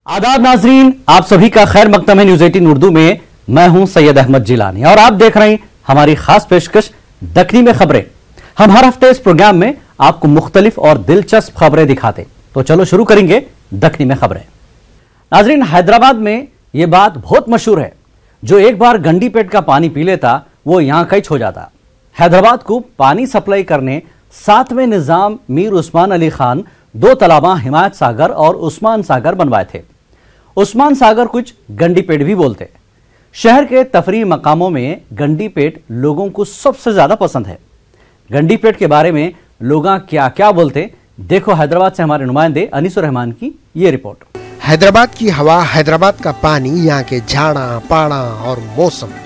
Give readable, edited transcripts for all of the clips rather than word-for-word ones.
आदाब नाजरीन, आप सभी का खैर मकदम है न्यूज 18 उर्दू में। मैं हूं सैयद अहमद जिलानी और आप देख रहे हैं हमारी खास पेशकश दखनी में खबरें। हम हर हफ्ते इस प्रोग्राम में आपको मुख्तलिफ और दिलचस्प खबरें दिखाते। तो चलो शुरू करेंगे दखनी में खबरें। नाजरीन, हैदराबाद में यह बात बहुत मशहूर है, जो एक बार गंडी पेट का पानी पी लेता वो यहां कैच हो जाता। हैदराबाद को पानी सप्लाई करने 7वें निजाम मीर उस्मान अली खान 2 तालाबा हिमायत सागर और उस्मान सागर बनवाए थे। उस्मान सागर कुछ गंडी पेट भी बोलते। शहर के तफरी मकामों में गंडी पेट लोगों को सबसे ज्यादा पसंद है। गंडी पेट के बारे में लोग क्या क्या बोलते, देखो हैदराबाद से हमारे नुमाइंदे अनीसुर रहमान की ये रिपोर्ट। हैदराबाद की हवा, हैदराबाद का पानी, यहाँ के झाड़ा पाड़ा और मौसम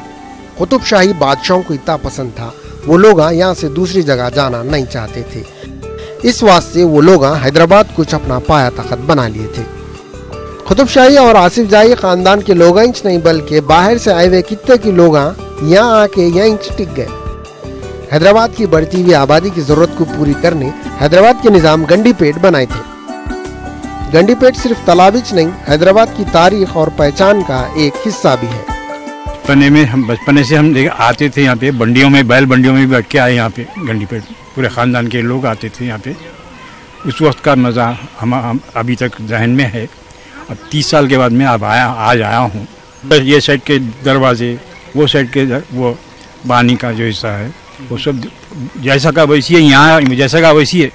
कुतुब शाही बादशाहों को इतना पसंद था, वो लोग यहाँ से दूसरी जगह जाना नहीं चाहते थे। इस वास्ते वो लोग हैदराबाद कुछ अपना पाया तख्त बना लिए थे। कुतुब शाही और आसिफ जाही खानदान के लोग इंच नहीं बल्कि बाहर से आए हुए कितने के लोग यहाँ आके यहीं टिक गए। हैदराबाद की बढ़ती हुई आबादी की जरूरत को पूरी करने हैदराबाद के निजाम गंडी पेट बनाए थे। गंडी पेट सिर्फ तालाबिच नहीं, हैदराबाद की तारीख और पहचान का एक हिस्सा भी है। बचपन से हम आते थे यहाँ पे, बंडियों में, बैल बंडियों में भी बैठ के आए यहाँ पे। गंडी पेट पूरे खानदान के लोग आते थे यहाँ पे। उस वक्त का मज़ा हम अभी तक जहन में है। अब 30 साल के बाद मैं अब आज आया हूँ। बस ये साइड के दरवाजे, वो साइड के वो पानी का जो हिस्सा है, वो सब जैसा का वैसी है, यहाँ जैसा का वैसी है,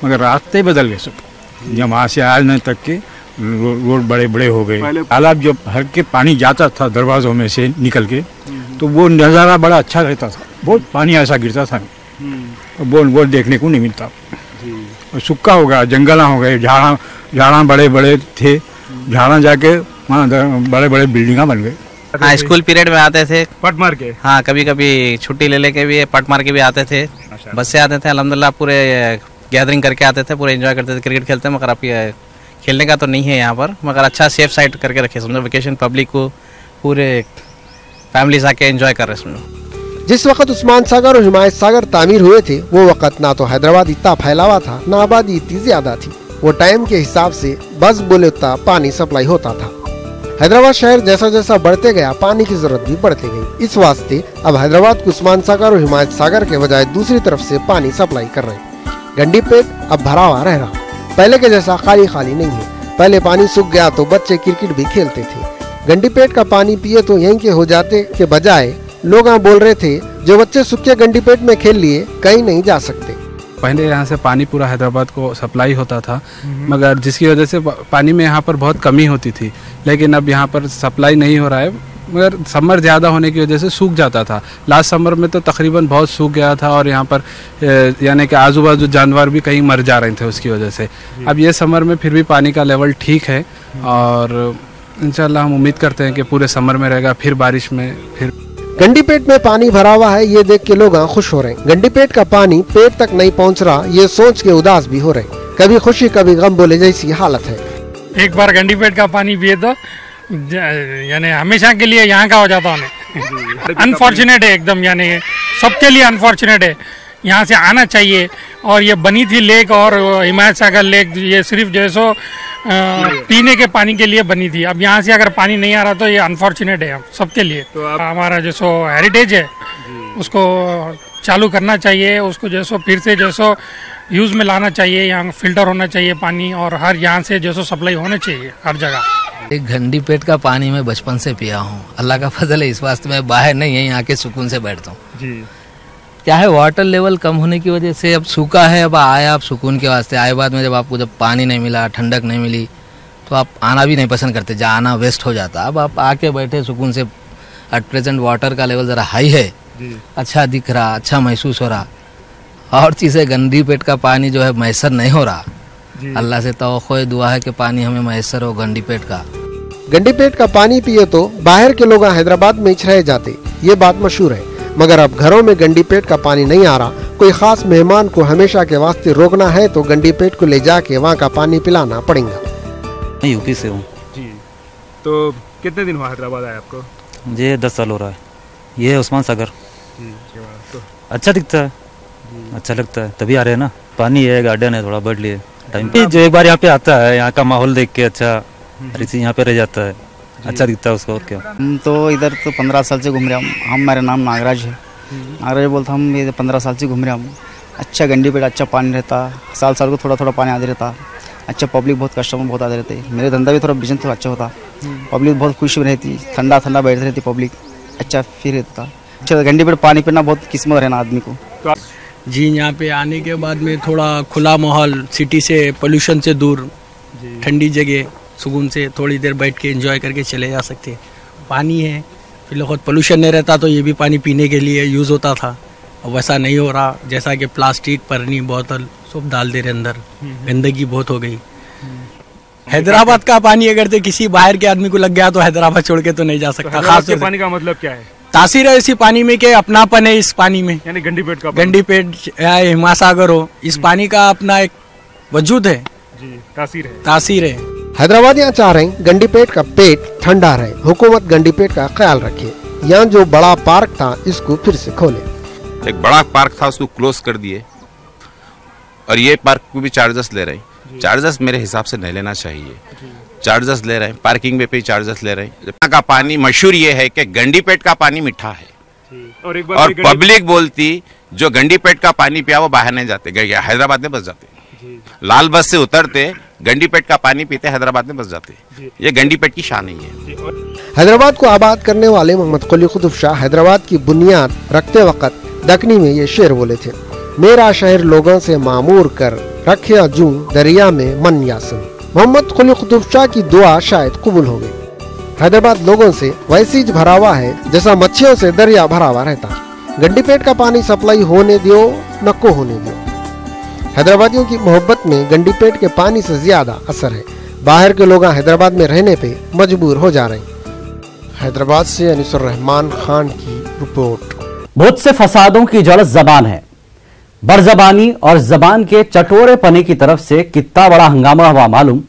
मगर रास्ते बदल गए सब। जब वहाँ से आज न तक के रोड बड़े बड़े हो गए। तालाब जब हर के पानी जाता था दरवाज़ों में से निकल के, तो वो नज़ारा बड़ा अच्छा रहता था। बहुत पानी ऐसा गिरता था, वो देखने को नहीं मिलता। और सूखा हो गया, जंगला हो गए, झाड़ा बड़े बड़े थे, झाड़ा जाके वहाँ बड़े बड़े बिल्डिंगा बन गए। हाँ, स्कूल पीरियड में आते थे पट मार के। हाँ, कभी कभी छुट्टी ले लेके भी पट मार के भी आते थे। बस से आते थे, अल्हम्दुलिल्लाह पूरे गैदरिंग करके आते थे, पूरे एंजॉय करते थे। क्रिकेट खेलते हैं, मगर आप खेलने का तो नहीं है यहाँ पर, मगर अच्छा सेफ साइड करके रखे। समझो वेकेशन पब्लिक को पूरे फैमिलीज आके एंजॉय कर रहे समझो। जिस वक्त उस्मान सागर और हिमायत सागर तामीर हुए थे, वो वक्त ना तो हैदराबाद इतना फैलावा था, ना आबादी इतनी ज्यादा थी। वो टाइम के हिसाब से बस बोले उतना पानी सप्लाई होता था। हैदराबाद शहर जैसा जैसा बढ़ते गया, पानी की जरूरत भी बढ़ती गई। इस वास्ते अब हैदराबाद को उस्मान सागर और हिमायत सागर के बजाय दूसरी तरफ से पानी सप्लाई कर रहे हैं। गंडी पेट अब भरा हुआ रह रहा, पहले के जैसा खाली खाली नहीं है। पहले पानी सूख गया तो बच्चे क्रिकेट भी खेलते थे। गंडी पेट का पानी पिए तो यहीं के हो जाते के बजाय लोग बोल रहे थे, जो बच्चे सूखे गंडी पेट में खेल लिए कहीं नहीं जा सकते। पहले यहाँ से पानी पूरा हैदराबाद को सप्लाई होता था, मगर जिसकी वजह से पानी में यहाँ पर बहुत कमी होती थी। लेकिन अब यहाँ पर सप्लाई नहीं हो रहा है, मगर समर ज़्यादा होने की वजह से सूख जाता था। लास्ट समर में तो तकरीबन बहुत सूख गया था और यहाँ पर यानी कि आजू बाजू जानवर भी कहीं मर जा रहे थे उसकी वजह से। अब ये समर में फिर भी पानी का लेवल ठीक है और इंशाल्लाह हम उम्मीद करते हैं कि पूरे समर में रहेगा, फिर बारिश में फिर। गंडी पेट में पानी भरा हुआ है, ये देख के लोग खुश हो रहे हैं। गंडी पेट का पानी पेट तक नहीं पहुंच रहा, ये सोच के उदास भी हो रहे हैं। कभी खुशी कभी गम बोले जैसी हालत है। एक बार गंडी पेट का पानी पिए तो यानी हमेशा के लिए यहाँ का हो जाता है। अनफॉर्चुनेट है एकदम, यानी सबके लिए अनफॉर्चुनेट है। यहाँ से आना चाहिए। और ये बनी थी लेक और हिमायत सागर लेक, ये सिर्फ जैसो पीने के पानी के लिए बनी थी। अब यहाँ से अगर पानी नहीं आ रहा तो ये अनफॉर्चुनेट है सबके लिए। तो हमारा जैसो हेरिटेज है उसको चालू करना चाहिए, उसको जैसो फिर से जैसो यूज में लाना चाहिए। यहाँ फिल्टर होना चाहिए पानी, और हर यहाँ से जैसो सप्लाई होना चाहिए हर जगह। एक गंडी पेट का पानी मैं बचपन से पिया हूँ, अल्लाह का फजल है। इस वास्ते मैं बाहर नहीं, यहीं आके सुकून से बैठता हूँ। क्या है, वाटर लेवल कम होने की वजह से अब सूखा है। अब आया आप सुकून के वास्ते, आए बाद में जब आपको जब पानी नहीं मिला, ठंडक नहीं मिली, तो आप आना भी नहीं पसंद करते, जहाँ आना वेस्ट हो जाता। अब आप आके बैठे सुकून से। एट प्रेजेंट वाटर का लेवल ज़रा हाई है, अच्छा दिख रहा, अच्छा महसूस हो रहा। और चीज़ें गंदी पेट का पानी जो है मैसर नहीं हो रहा। अल्लाह से तवक्को दुआ है कि पानी हमें मैसर हो गंडी पेट का। गंडी पेट का पानी पिए तो बाहर के लोग हैदराबाद में ही रह जाते, ये बात मशहूर है। मगर अब घरों में गंडी पेट का पानी नहीं आ रहा। कोई खास मेहमान को हमेशा के वास्ते रोकना है तो गंडी पेट को ले जाके वहाँ का पानी पिलाना पड़ेगा। मैं यूपी से हूँ जी। तो कितने दिन हुआ हैदराबाद आए आपको? ये 10 साल हो रहा है। ये है उस्मान सागर। तो अच्छा दिखता है, अच्छा लगता है, तभी आ रहे हैं ना। पानी है, गार्डन है, थोड़ा बैठ लिए टाइम पे। जो एक बार यहाँ पे आता है, यहाँ का माहौल देख के अच्छा और इसी यहाँ पे रह जाता है, अच्छा दिखता है उसको। और क्या, हम तो इधर तो 15 साल से घूम रहे हम मेरा नाम नागराज है। नागराज बोलता हम ये 15 साल से घूम रहे हम। अच्छा गंडीपेट अच्छा पानी रहता, साल को थोड़ा थोड़ा पानी आते रहता। अच्छा पब्लिक बहुत कस्टमर बहुत आते रहते। मेरे धंधा भी थोड़ा बिजनेस थोड़ा अच्छा होता। पब्लिक बहुत खुश रहती, ठंडा बैठती रहती पब्लिक, अच्छा फिर रहता। अच्छा गंडीपेट पानी पीना बहुत किस्मत रहना आदमी को। जी यहाँ पे आने के बाद में थोड़ा खुला माहौल, सिटी से पोल्यूशन से दूर, ठंडी जगह, सुकून से थोड़ी देर बैठ के एंजॉय करके चले जा सकते। पानी है, फिर बहुत पोल्यूशन नहीं रहता तो ये भी पानी पीने के लिए यूज़ होता था। और वैसा नहीं हो रहा, जैसा कि प्लास्टिक, पन्नी, बोतल सब डाल दे रहे अंदर, गंदगी बहुत हो गई। हैदराबाद का पानी अगर तो किसी बाहर के आदमी को लग गया तो हैदराबाद छोड़ के तो नहीं जा सकता। खास तौर पानी का मतलब क्या है? तासीर है इसी पानी में, के अपनापन है इस पानी में, यानी गंडीपेट का गंडीपेट या हिमासागर हो, इस पानी का अपना एक वजूद है जी, तासीर है। हैदराबादियाँ चाह रहे हैं गंडीपेट का पेट ठंडा रहे। हुकूमत गंडीपेट का ख्याल रखे। यहाँ जो बड़ा पार्क था इसको फिर से खोले। एक बड़ा पार्क था उसको क्लोज कर दिए और ये पार्क को भी चार्जेस ले रहे हैं। चार्जेस मेरे हिसाब से नहीं लेना चाहिए। चार्जेस ले रहे हैं, पार्किंग में भी चार्जेस ले रहे हैं। यहाँ का पानी मशहूर ये है कि गंडीपेट का पानी मीठा है और पब्लिक बोलती जो गंडीपेट का पानी पिया वो बाहर नहीं जाते, हैदराबाद में बस जाते। लाल बस से उतरते गंडीपेट का पानी पीते, हैदराबाद में बस जाते। ये गंडीपेट की शान ही है। हैदराबाद को आबाद करने वाले मोहम्मद कुली कुतुब शाह हैदराबाद की बुनियाद रखते वक्त दक्कनी में ये शेर बोले थे, मेरा शहर लोगों से मामूर कर रखे जूं दरिया में मन यासन। मोहम्मद कुली कुतुब शाह की दुआ शायद कबूल हो गई। हैदराबाद लोगों से वैसी भरा हुआ है जैसा मच्छियों से दरिया भरा हुआ रहता। गंडीपेट का पानी सप्लाई होने दियो न को होने दियो। हैदराबादियों की मोहब्बत में गंडीपेट के पानी से ज्यादा असर है। बाहर के लोग हैदराबाद में रहने पे मजबूर हो जा रहे हैं। हैदराबाद से अनीसुर रहमान खान की रिपोर्ट। बहुत से फसादों की जड़ जबान है। बरजबानी और जबान के चटोरे पने की तरफ से कितना बड़ा हंगामा हुआ मालूम।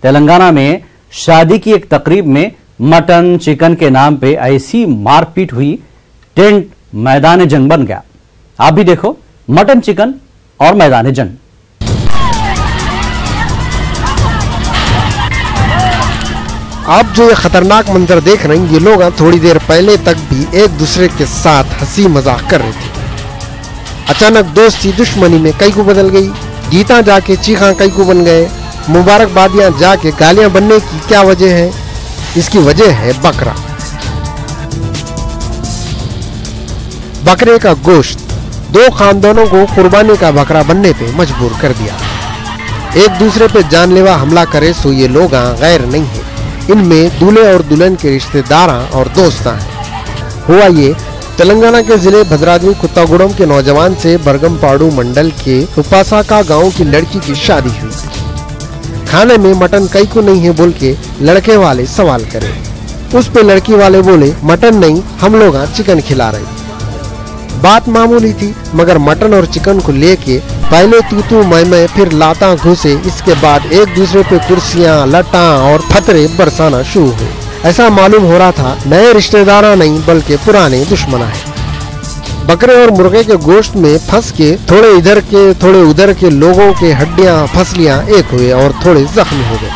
तेलंगाना में शादी की एक तकरीब में मटन चिकन के नाम पे ऐसी मारपीट हुई, टेंट मैदान जंग बन गया। आप भी देखो मटन चिकन और मैदान जंग। आप जो ये खतरनाक मंजर देख रहे हैं, ये लोग थोड़ी देर पहले तक भी एक दूसरे के साथ हंसी मजाक कर रहे थे। अचानक दोस्ती दुश्मनी में कई को बदल गई। गीता जाके चीखा कई को बन गए। मुबारकबादियां जाके गालियां बनने की क्या वजह है? इसकी वजह है बकरा। बकरे का गोश्त दो खानदानों को कुर्बानी का बकरा बनने पे मजबूर कर दिया। एक दूसरे पे जानलेवा हमला करे सो ये लोग गैर नहीं है। इनमें दूल्हे और दुल्हन के रिश्तेदार और दोस्त हैं। हुआ ये तेलंगाना के जिले भद्राद्री कुत्तागुड़म के नौजवान से बरगमपाड़ू मंडल के उपासाका गांव की लड़की की शादी हुई। खाने में मटन कई को नहीं है बोल के लड़के वाले सवाल करे। उस पे लड़की वाले बोले मटन नहीं, हम लोग चिकन खिला रहे। बात मामूली थी, मगर मटन और चिकन को लेके पहले तू मैं फिर लाता घुसे। इसके बाद एक दूसरे पे कुर्सियां, लटा और फतरे बरसाना शुरू हुए। ऐसा मालूम हो रहा था नए रिश्तेदार नहीं बल्कि पुराने दुश्मन है। बकरे और मुर्गे के गोश्त में फंस के थोड़े इधर के थोड़े उधर के लोगों के हड्डियां फसलियां एक हुए और थोड़े जख्मी हो गए।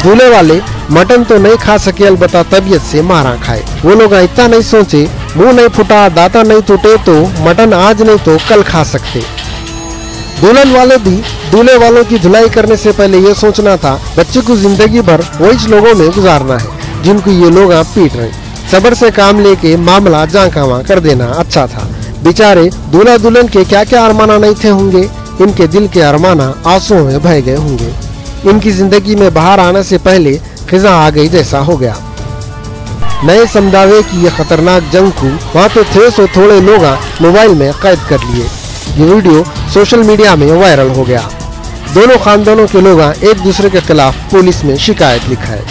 दूल्हे वाले मटन तो नहीं खा सके, अलबत्ता तबीयत से मारा खाए। वो लोग इतना नहीं सोचे, मुंह नहीं फुटा, दांता नहीं टूटे तो मटन आज नहीं तो कल खा सकते। दुल्हन वाले भी दूल्हे वालों की धुलाई करने से पहले ये सोचना था बच्चे को जिंदगी भर वही लोगों में गुजारना है जिनको ये लोग पीट रहे। सब्र से काम लेके मामला जांकावा कर देना अच्छा था। बेचारे दूल्हा दुल्हन के क्या क्या अरमाना नहीं थे होंगे। इनके दिल के अरमाना आंसुओं में बह गए होंगे। इनकी जिंदगी में बाहर आने से पहले खिजा आ गई जैसा हो गया। नए समझावे की ये खतरनाक जंग को वहाँ पे थे सो थोड़े लोग मोबाइल में कैद कर लिए। ये वीडियो सोशल मीडिया में वायरल हो गया। दोनों खानदानों के लोग एक दूसरे के खिलाफ पुलिस में शिकायत लिखा है।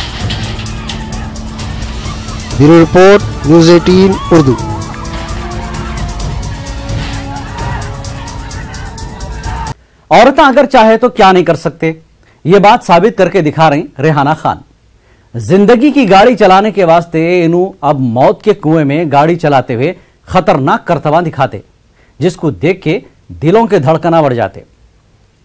Bureau report, news 18 Urdu. औरतें अगर चाहे तो क्या नहीं कर सकते, ये बात साबित करके दिखा रही रेहाना खान। जिंदगी की गाड़ी चलाने के वास्ते इन्हों अब मौत के कुएं में गाड़ी चलाते हुए खतरनाक करतवा दिखाते, जिसको देख के दिलों के धड़कना बढ़ जाते।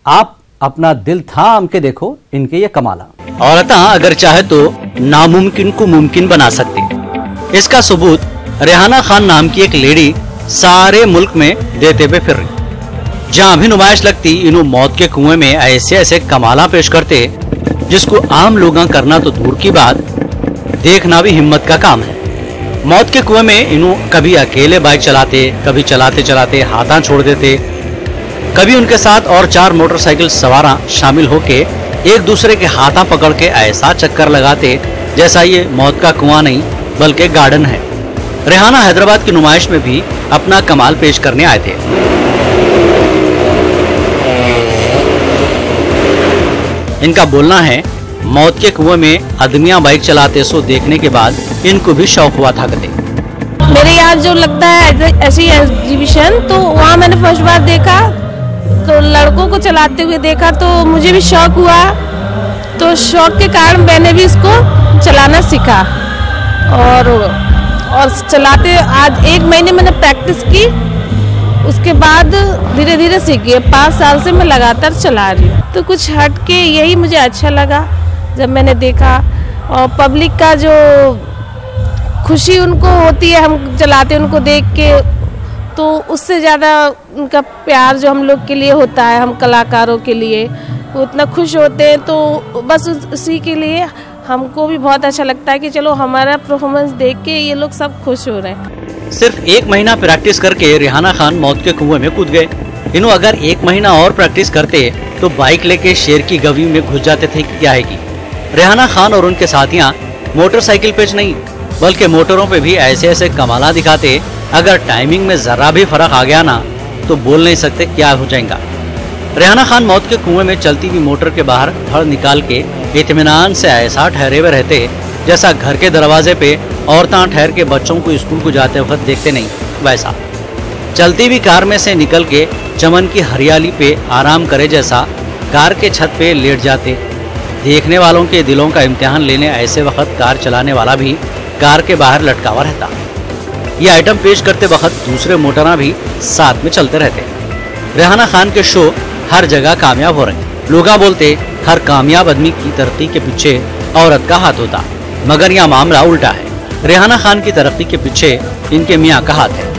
आप अपना दिल थाम के देखो इनके ये कमाला। औरतें अगर चाहे तो नामुमकिन को मुमकिन बना सकती। इसका सबूत रेहाना खान नाम की एक लेडी सारे मुल्क में देते हुए फिर रही। जहाँ भी नुमाइश लगती इन्हों मौत के कुएं में ऐसे ऐसे कमाला पेश करते जिसको आम लोग करना तो दूर की बात, देखना भी हिम्मत का काम है। मौत के कुएं में इन्हों कभी अकेले बाइक चलाते, कभी चलाते चलाते हाथा छोड़ देते, कभी उनके साथ और 4 मोटरसाइकिल सवारा शामिल होके एक दूसरे के हाथा पकड़ के ऐसा चक्कर लगाते जैसा ये मौत का कुआं नहीं बल्कि गार्डन है। रेहाना हैदराबाद की नुमाइश में भी अपना कमाल पेश करने आए थे। इनका बोलना है मौत के कुएं में आदमियां बाइक चलाते सो देखने के बाद इनको भी शौक हुआ था कदे। मेरे यहाँ जो लगता है ऐसी एग्जीबिशन, तो वहाँ मैंने फर्स्ट बार देखा तो लड़कों को चलाते हुए देखा तो मुझे भी शौक हुआ। तो शौक के कारण मैंने भी इसको चलाना सीखा और चलाते आज 1 महीने मैंने प्रैक्टिस की, उसके बाद धीरे धीरे सीखी। 5 साल से मैं लगातार चला रही हूँ। तो कुछ हट के यही मुझे अच्छा लगा जब मैंने देखा, और पब्लिक का जो खुशी उनको होती है हम चलाते उनको देख के, तो उससे ज़्यादा उनका प्यार जो हम लोग के लिए होता है, हम कलाकारों के लिए, वो इतना खुश होते हैं। तो बस उसी के लिए हमको भी बहुत अच्छा लगता है कि चलो हमारा परफॉर्मेंस देख के ये लोग सब खुश हो रहे हैं। सिर्फ 1 महीना प्रैक्टिस करके रेहाना खान मौत के कुएं में कूद गए। इन्हों अगर 1 महीना और प्रैक्टिस करते तो बाइक लेके शेर की गवी में घुस जाते थे कि क्या है कि रेहाना खान और उनके साथियां मोटरसाइकिल पे नहीं बल्कि मोटरों पे भी ऐसे ऐसे कमाला दिखाते, अगर टाइमिंग में जरा भी फर्क आ गया ना तो बोल नहीं सकते क्या हो जाएगा। रेहाना खान मौत के कुएं में चलती हुई मोटर के बाहर धड़ निकाल के इत्मीनान से ऐसा ठहरे हुए रहते जैसा घर के दरवाजे पे औरतां ठहर के बच्चों को स्कूल को जाते वक्त देखते नहीं वैसा। चलती हुई कार में से निकल के चमन की हरियाली पे आराम करे जैसा कार के छत पे लेट जाते। देखने वालों के दिलों का इम्तिहान लेने ऐसे वक्त कार चलाने वाला भी कार के बाहर लटका हुआ रहता। ये आइटम पेश करते वक्त दूसरे मोटरा भी साथ में चलते रहते। रेहाना खान के शो हर जगह कामयाब हो रहे। लोग बोलते हर कामयाब आदमी की तरक्की के पीछे औरत का हाथ होता, मगर यह मामला उल्टा है। रेहाना खान की तरक्की के पीछे इनके मियाँ का हाथ है।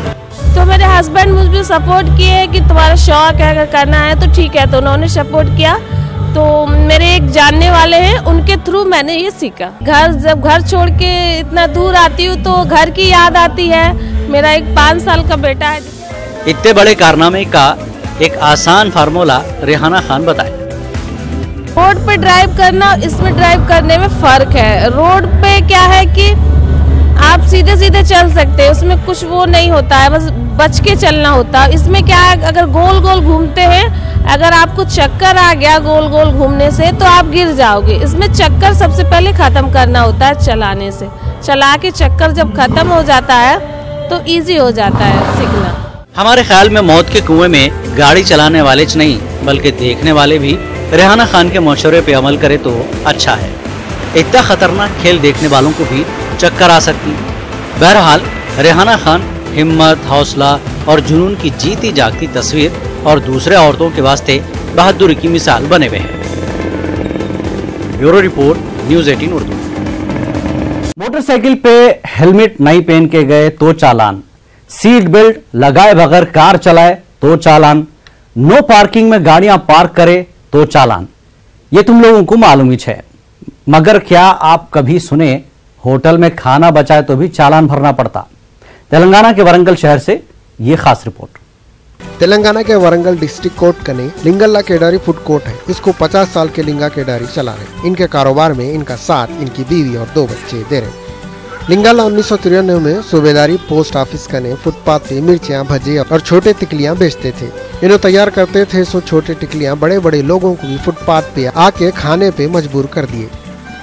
तो मेरे हस्बैंड मुझे सपोर्ट किए कि तुम्हारा शौक है, अगर करना है तो ठीक है, तो उन्होंने सपोर्ट किया। तो मेरे एक जानने वाले हैं, उनके थ्रू मैंने ये सीखा। जब घर छोड़ के इतना दूर आती हूँ तो घर की याद आती है। मेरा एक 5 साल का बेटा है। इतने बड़े कारनामे का एक आसान फार्मूला रेहाना खान बताए। रोड पे ड्राइव करना, इसमें ड्राइव करने में फर्क है। रोड पे क्या है कि आप सीधे सीधे चल सकते हैं, उसमें कुछ वो नहीं होता है, बस बच के चलना होता है। इसमें क्या है, अगर गोल गोल घूमते हैं, अगर आपको चक्कर आ गया गोल गोल घूमने से तो आप गिर जाओगे। इसमें चक्कर सबसे पहले खत्म करना होता है चलाने से। चला के चक्कर जब खत्म हो जाता है तो इजी हो जाता है सीखना। हमारे ख्याल में मौत के कुएं में गाड़ी चलाने वाले च नहीं बल्कि देखने वाले भी रेहाना खान के मशवरे पे अमल करे तो अच्छा है। इतना खतरनाक खेल देखने वालों को भी चक्कर आ सकती। बहरहाल रेहाना खान हिम्मत, हौसला और जुनून की जीती जागती तस्वीर और दूसरे औरतों के वास्ते बहादुरी की मिसाल बने हुए हैं। Bureau report, news 18 Urdu. Motorcycle पे हेलमेट नहीं पहन के गए तो चालान, सीट बेल्ट लगाए बगैर कार चलाए तो चालान, नो पार्किंग में गाड़ियां पार्क करे तो चालान। ये तुम लोगों को मालूम ही है, मगर क्या आप कभी सुने होटल में खाना बचाए तो भी चालान भरना पड़ता? तेलंगाना के वरंगल शहर से ये खास रिपोर्ट। तेलंगाना के वरंगल डिस्ट्रिक्ट कोर्ट कने लिंगल्ला केडारी फूड कोर्ट है। इसको 50 साल के लिंगा केडारी चला रहे। इनके कारोबार में इनका साथ इनकी बीवी और 2 बच्चे दे रहे। लिंगल्ला 1993 में सूबेदारी पोस्ट ऑफिस कने फुटपाथ पे मिर्चियाँ, भजे और छोटे टिकलियाँ बेचते थे। इन्हें तैयार करते थे सो छोटे टिकलियाँ बड़े बड़े लोगों को भी फुटपाथ पे आके खाने पे मजबूर कर दिए।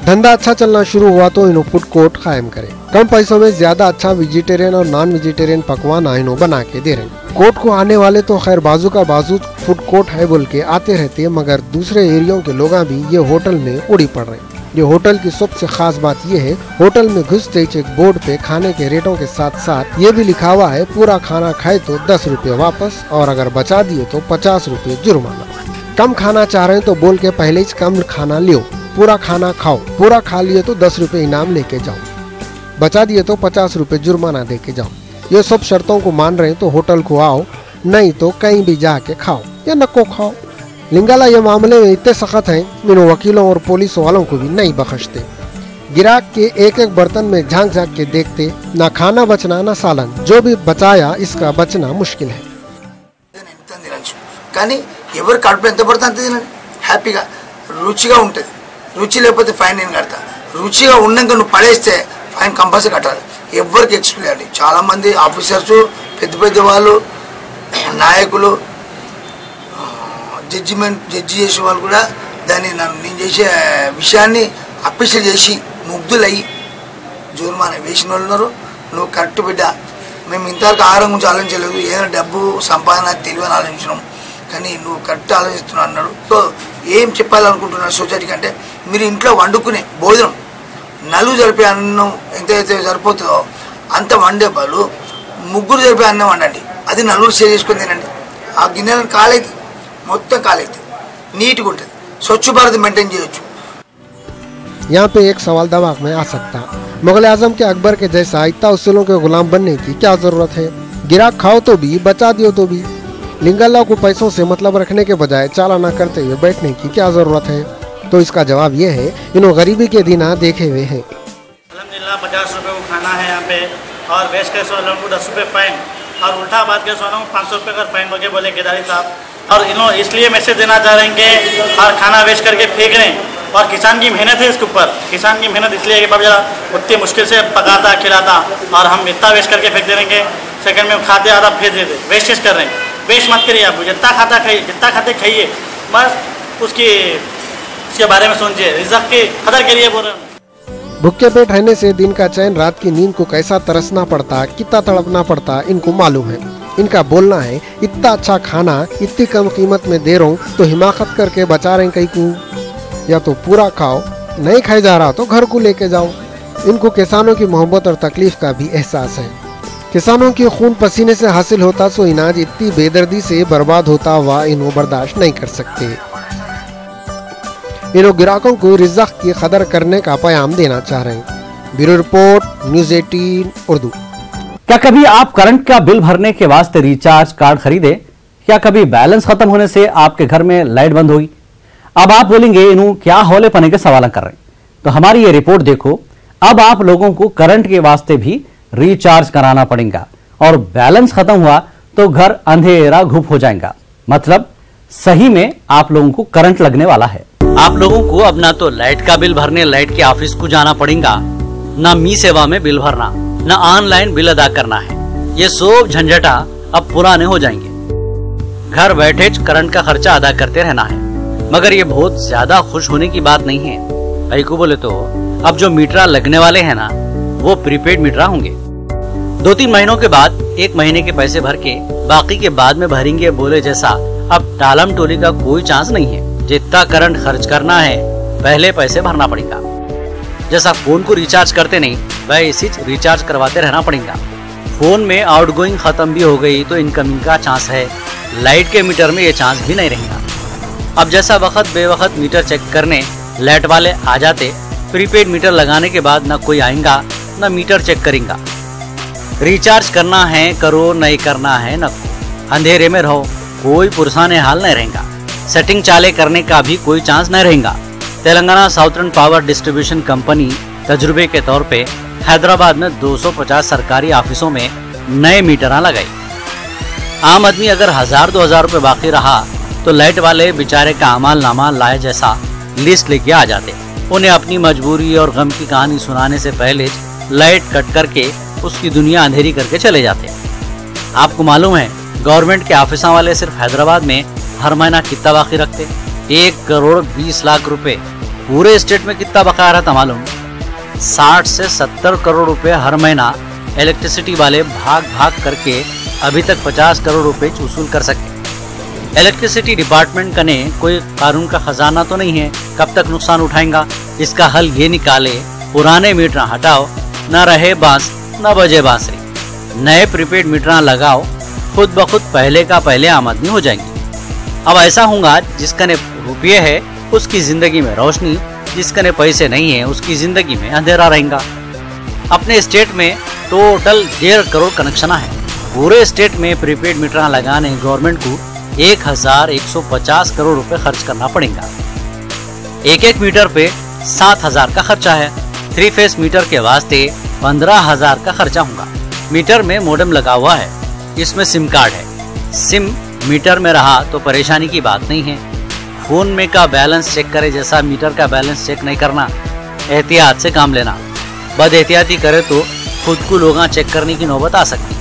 धंधा अच्छा चलना शुरू हुआ तो इन्हों फूड कोर्ट कायम करे। कम पैसों में ज्यादा अच्छा वेजिटेरियन और नॉन वेजिटेरियन पकवान इन्हों बना के दे रहे। कोर्ट को आने वाले तो खैर बाजू का बाजू फूड कोर्ट है बोल के आते रहते, मगर दूसरे एरियो के लोग भी ये होटल में उड़ी पड़ रहे। ये होटल की सबसे खास बात ये है, होटल में घुसते ही एक बोर्ड पे खाने के रेटों के साथ साथ ये भी लिखा हुआ है, पूरा खाना खाए तो 10 रुपये वापस और अगर बचा दिए तो 50 रुपये जुर्माना। कम खाना चाह रहे हैं तो बोल के पहले ही कम खाना लियो, पूरा खाना खाओ, पूरा खा लिए तो 10 रुपए इनाम लेके जाओ, बचा दिए तो 50 रुपए जुर्माना दे के जाओ। ये सब शर्तों को मान रहे हैं तो होटल को आओ, नहीं तो कहीं भी जाके खाओ या नको खाओ। लिंगाला ये मामले में इतने सख्त हैं, इन वकीलों और पुलिस वालों को भी नहीं बख्शते। गिराक के एक एक बर्तन में झांक झांक के देखते, ना खाना बचना ना सालन, जो भी बचाया इसका बचना मुश्किल है। కానీ ఎవరు కడుపులో ఎంత పడుతుంది అంత తినండి, హ్యాపీగా రుచిగా ఉంటుంది. రుచి లేకపోతే ఫైన్ నేను కడతా, రుచిగా ఉన్నాక నువ్వు పడేస్తే ఫైన్ కంపల్సరీ కట్టాలి. ఎవరికి ఎక్స్ప్లెయిన్ అండి, చాలామంది ఆఫీసర్స్, పెద్ద పెద్ద వాళ్ళు, నాయకులు, జడ్జి చేసే వాళ్ళు కూడా దాన్ని నేను చేసే విషయాన్ని అప్రిషియేట్ చేసి ముగ్ధులయ్యి జుర్మానా వేసిన వాళ్ళు ఉన్నారు. నువ్వు కరెక్ట్ బిడ్డ, మేము ఇంతవరకు ఆహారం గురించి ఆలోచించలేదు, ఏదైనా డబ్బు సంపాదన తెలివని ఆలోచించినాం, కానీ నువ్వు కరెక్ట్ ఆలోచిస్తున్నావు అన్నాడు. సో ఏం చెప్పాలనుకుంటున్నాడు సొసైటీకి అంటే, మీరు ఇంట్లో వండుకునే భోజనం నలుగురు జరిపే అన్నం ఎంతైతే సరిపోతుందో అంత వండే బదులు ముగ్గురు జరిపే అన్నం వండండి, అది నలుగురు షేర్ చేసుకొని తినండి. ఆ గిన్నెలను కాలేదు, మొత్తం కాలేదు, నీట్గా ఉంటుంది, స్వచ్ఛ భారత్ మెయింటైన్ చేయొచ్చు. यहाँ पे एक सवाल दिमाग में आ सकता, मुगल आजम के अकबर के जैसा इतना उसूलों के गुलाम बनने की क्या जरूरत है? गिराक खाओ तो भी, बचा दियो तो भी। लिंगाला को पैसों से मतलब रखने के बजाय चालाना करते हुए बैठने की क्या जरूरत है? तो इसका जवाब ये है, इन्होंने गरीबी के दिन देखे हुए हैं। अल्हम्दुलिल्लाह 50 रुपये को खाना है यहाँ पे, और वेस्ट के 100 को 10 रुपये फाइन, और उल्टा बात के 100 500 रुपये का फाइन वगैरह बोले केदारी साहब। और इन्होंने इसलिए मैसेज देना चाह रहे हैं कि और खाना वेस्ट करके फेंक रहे हैं, और किसान की मेहनत है इसके ऊपर। किसान की मेहनत इसलिए कि बाबा उतनी मुश्किल से पकाता खिलाता, और हम इतना वेस्ट करके फेंक दे रहे हैं कि सेकंड में खाते आधा फेंक देते, वेस्टेज कर रहे हैं। वेस्ट मत करिए, आप जितना खाते खाइए, बस उसके बारे में सोचिए, रिज़्क़ की कदर करिए। बोल रहे हैं भूखे पेट रहने से दिन का चैन, रात की नींद को कैसा तरसना पड़ता, कितना तड़पना पड़ता इनको मालूम है। इनका बोलना है, इतना अच्छा खाना इतनी कम कीमत में दे रहा हूँ तो हिमाकत करके बचा रहे कहीं को, या तो पूरा खाओ, नहीं खाई जा रहा तो घर को लेके जाओ। इनको किसानों की मोहब्बत और तकलीफ का भी एहसास है। किसानों की खून पसीने से हासिल होता सो अनाज इतनी बेदर्दी से बर्बाद होता हुआ इन्हों बर्दाश्त नहीं कर सकते। इन्हों गिराकों को रिज़्क़ की कदर करने का पैगाम देना चाह रहे हैं। Bureau report, news 18 Urdu. क्या कभी आप करंट का बिल भरने के वास्ते रिचार्ज कार्ड खरीदे? क्या कभी बैलेंस खत्म होने से आपके घर में लाइट बंद होगी? अब आप बोलेंगे इन्हों क्या हौले पने के सवाल कर रहे हैं, तो हमारी ये रिपोर्ट देखो। अब आप लोगों को करंट के वास्ते भी रिचार्ज कराना पड़ेगा, और बैलेंस खत्म हुआ तो घर अंधेरा घुप हो जाएगा। मतलब सही में आप लोगों को करंट लगने वाला है। आप लोगों को अब ना तो लाइट का बिल भरने लाइट के ऑफिस को जाना पड़ेगा, ना मी सेवा में बिल भरना, ना ऑनलाइन बिल अदा करना है। ये सब झंझटा अब पुराने हो जाएंगे। घर बैठे करंट का खर्चा अदा करते रहना है। मगर ये बहुत ज्यादा खुश होने की बात नहीं है। भाई को बोले तो अब जो मीटर लगने वाले हैं ना, वो प्रीपेड मीटर होंगे। 2-3 महीनों के बाद 1 महीने के पैसे भर के बाकी के बाद में भरेंगे बोले जैसा अब टालम टोली का कोई चांस नहीं है। जितना करंट खर्च करना है पहले पैसे भरना पड़ेगा। जैसा फोन को रिचार्ज करते नहीं वैसे रिचार्ज करवाते रहना पड़ेगा। फोन में आउटगोइंग खत्म भी हो गई तो इनकमिंग का चांस है। लाइट के मीटर में ये चांस भी नहीं रहेगा। अब जैसा वक्त बेवक्त मीटर चेक करने लाइट वाले आ जाते, प्रीपेड मीटर लगाने के बाद ना कोई आएगा ना मीटर चेक करेगा। रिचार्ज करना है करो, नहीं करना है न करो। अंधेरे में रहो, कोई पुरसाने हाल नहीं रहेगा। सेटिंग चाले करने का भी कोई चांस नहीं रहेगा। Telangana southern power distribution company तजुर्बे के तौर पे हैदराबाद में 250 सरकारी ऑफिसों में नए मीटर लगाई। आम आदमी अगर 1000-2000 रुपए बाकी रहा तो लाइट वाले बेचारे का अमाल नामा लाए जैसा लिस्ट लेके आ जाते। उन्हें अपनी मजबूरी और गम की कहानी सुनाने से पहले लाइट कट करके उसकी दुनिया अंधेरी करके चले जाते। आपको मालूम है गवर्नमेंट के ऑफिसों वाले सिर्फ हैदराबाद में हर महीना कितना बाकी रखते? 1,20,00,000 रुपए। पूरे स्टेट में कितना बकाया रहता मालूम? 60 से 70 करोड़ रुपए हर महीना इलेक्ट्रिसिटी वाले भाग भाग करके अभी तक 50 करोड़ रुपए वसूल कर सके। इलेक्ट्रिसिटी डिपार्टमेंट का ने कोई कानून का खजाना तो नहीं है, कब तक नुकसान उठाएगा? इसका हल ये निकाले, पुराने मीटर हटाओ, न रहे बांस न बजे बांसुरी। नए प्रीपेड मीटर लगाओ, खुद ब खुद पहले का पहले आम आदमी हो जाएंगे। अब ऐसा होगा जिसका ने रुपये है उसकी जिंदगी में रोशनी, जिसका ने पैसे नहीं है उसकी जिंदगी में अंधेरा रहेगा। अपने स्टेट में टोटल 1.5 करोड़ कनेक्शन है। पूरे स्टेट में प्रीपेड मीटर लगाने गवर्नमेंट को 1150 करोड़ रुपए खर्च करना पड़ेगा। एक मीटर पे 7,000 का खर्चा है। 3 फेस मीटर के वास्ते 15,000 का खर्चा होगा। मीटर में मॉडेम लगा हुआ है, इसमें सिम कार्ड है। सिम मीटर में रहा तो परेशानी की बात नहीं है। फोन में का बैलेंस चेक करे जैसा मीटर का बैलेंस चेक नहीं करना, एहतियात से काम लेना। बद एहतियाती करे तो खुद को लोग चेक करने की नौबत आ सकती।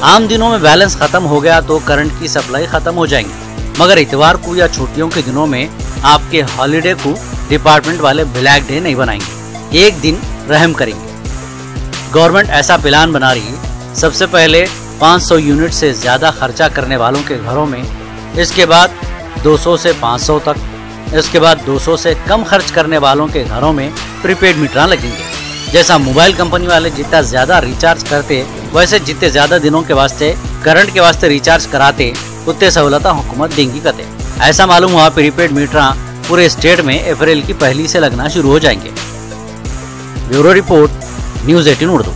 आम दिनों में बैलेंस खत्म हो गया तो करंट की सप्लाई खत्म हो जाएंगी, मगर इतवार को या छुट्टियों के दिनों में आपके हॉलीडे को डिपार्टमेंट वाले ब्लैक डे नहीं बनाएंगे, एक दिन रहम करेंगे। गवर्नमेंट ऐसा प्लान बना रही है, सबसे पहले 500 यूनिट से ज्यादा खर्चा करने वालों के घरों में, इसके बाद 200 से 500 तक, इसके बाद 200 से कम खर्च करने वालों के घरों में प्रीपेड मीटर लगेंगे। जैसा मोबाइल कंपनी वाले जितना ज्यादा रिचार्ज करते, वैसे जितने ज्यादा दिनों के वास्ते करंट के वास्ते रिचार्ज कराते उतने सहूलत हुकूमत देंगी कते। ऐसा मालूम हुआ प्रीपेड मीटर पूरे स्टेट में अप्रैल की 1 से लगना शुरू हो जाएंगे। Bureau report, news 18 Urdu.